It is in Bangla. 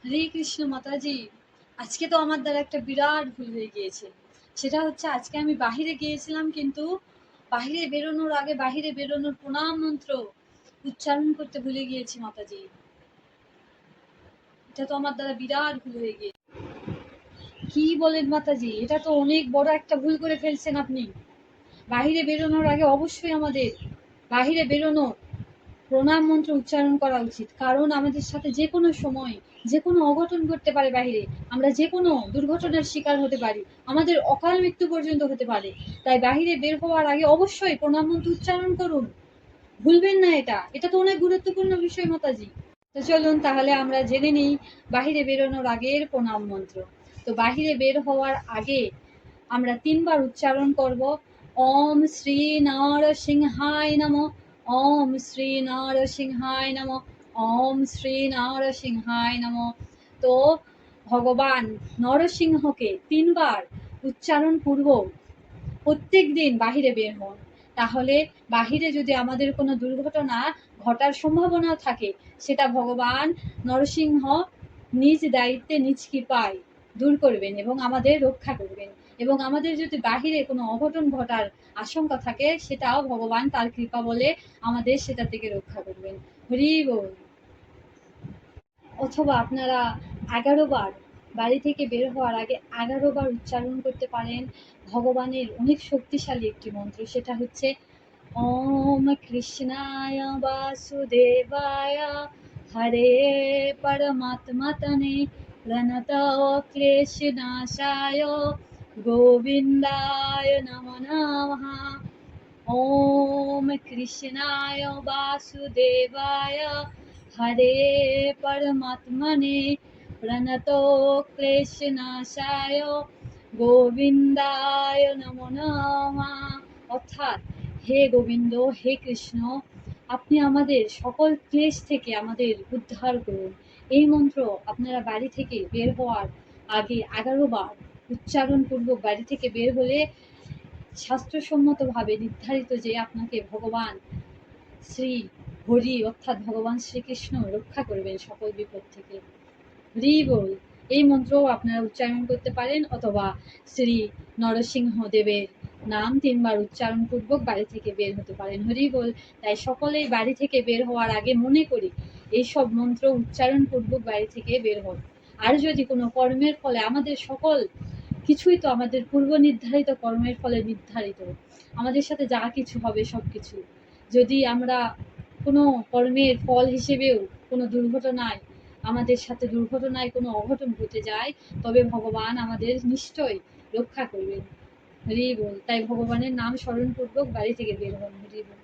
হরে কৃষ্ণ মাতাজি। আজকে তো আমার দ্বারা একটা বিরাট ভুল হয়ে গিয়েছে। সেটা হচ্ছে আজকে আমি বাহিরে গিয়েছিলাম, কিন্তু বাহিরে বেরোনোর আগে বাহিরে বেরোনোর প্রণাম মন্ত্র উচ্চারণ করতে ভুলে গিয়েছি মাতাজি। এটা তো আমার দ্বারা বিরাট ভুল হয়ে গিয়েছে। কি বলেন মাতাজি, এটা তো অনেক বড় একটা ভুল করে ফেলছেন আপনি। বাহিরে বেরোনোর আগে অবশ্যই আমাদের বাহিরে বেরোনো প্রণাম মন্ত্র উচ্চারণ করা উচিত, কারণ আমাদের সাথে যে কোনো সময় যে কোনো অঘটন ঘটতে পারে। বাহিরে আমরা যে কোনো দুর্ঘটনার শিকার হতে পারি, আমাদের অকাল মৃত্যু পর্যন্ত হতে পারে। তাই বাহিরে বের হওয়ার আগে অবশ্যই প্রণাম মন্ত্র উচ্চারণ করুন, ভুলবেন না। এটা এটা তো অনেক গুরুত্বপূর্ণ বিষয় মাতাজি। তো চলুন তাহলে আমরা জেনে নিই বাহিরে বেরোনোর আগের প্রণাম মন্ত্র। তো বাহিরে বের হওয়ার আগে আমরা 3 বার উচ্চারণ করব। ওম শ্রী নরসিংহায় নমঃ, ওম শ্রী নরসিংহায় নমঃ, ওম শ্রী নরসিংহায় নমঃ। তো ভগবান নরসিংহকে 3 বার উচ্চারণ পূর্বক প্রত্যেক দিন বাহিরে বের হন। তাহলে বাহিরে যদি আমাদের কোনো দুর্ঘটনা ঘটার সম্ভাবনা থাকে, সেটা ভগবান নরসিংহ নিজ দায়িত্বে নিজ কৃপায় দূর করবেন এবং আমাদের রক্ষা করবেন। এবং আমাদের যদি বাহিরে কোনো অঘটন ঘটার আশঙ্কা থাকে, সেটাও ভগবান তার কৃপা বলে আমাদের সেটা থেকে রক্ষা করবেন। হরি বল। অথবা আপনারা 11 বার বাড়ি থেকে বের হওয়ার আগে 11 বার উচ্চারণ করতে পারেন ভগবানের অনেক শক্তিশালী একটি মন্ত্র। সেটা হচ্ছে ওম কৃষ্ণায় বাসুদেবায় হরে পরমাত্মতনে প্রণত ক্লেশনাশায় গোবিন্দায় নমো নমঃ। ওম কৃষ্ণায় বাসুদেবায় হরে পরমাত্মনে প্রণত ক্লেশনাশায় গোবিন্দায় নমো নমঃ। অর্থাৎ, হে গোবিন্দ, হে কৃষ্ণ, আপনি আমাদের সকল ক্লেশ থেকে আমাদের উদ্ধার করুন। এই মন্ত্র আপনারা বাড়ি থেকে বের হওয়ার আগে 11 বার উচ্চারণ পূর্বক বাড়ি থেকে বের হলে শাস্ত্রসম্মতভাবে নির্ধারিত যে আপনাকে ভগবান শ্রী হরি অর্থাৎ ভগবান শ্রীকৃষ্ণ রক্ষা করবেন সকল বিপদ থেকে। হরি বল। এই মন্ত্রও আপনারা উচ্চারণ করতে পারেন, অথবা শ্রী নরসিংহ দেবের নাম 3 বার উচ্চারণ পূর্বক বাড়ি থেকে বের হতে পারেন। হরি বল। তাই সকলেই বাড়ি থেকে বের হওয়ার আগে মনে করি এইসব মন্ত্র উচ্চারণ পূর্বক বাড়ি থেকে বের হন। আর যদি কোনো কর্মের ফলে আমাদের সকল কিছুই তো আমাদের পূর্ব নির্ধারিত কর্মের ফলে নির্ধারিত, আমাদের সাথে যা কিছু হবে সব কিছু, যদি আমরা কোনো কর্মের ফল হিসেবেও কোনো দুর্ঘটনায় আমাদের সাথে দুর্ঘটনায় কোনো অঘটন ঘটে যায়, তবে ভগবান আমাদের নিশ্চয়ই রক্ষা করবেন। হরি বল। তাই ভগবানের নাম স্মরণপূর্বক বাড়ি থেকে বের হন। হরি বল।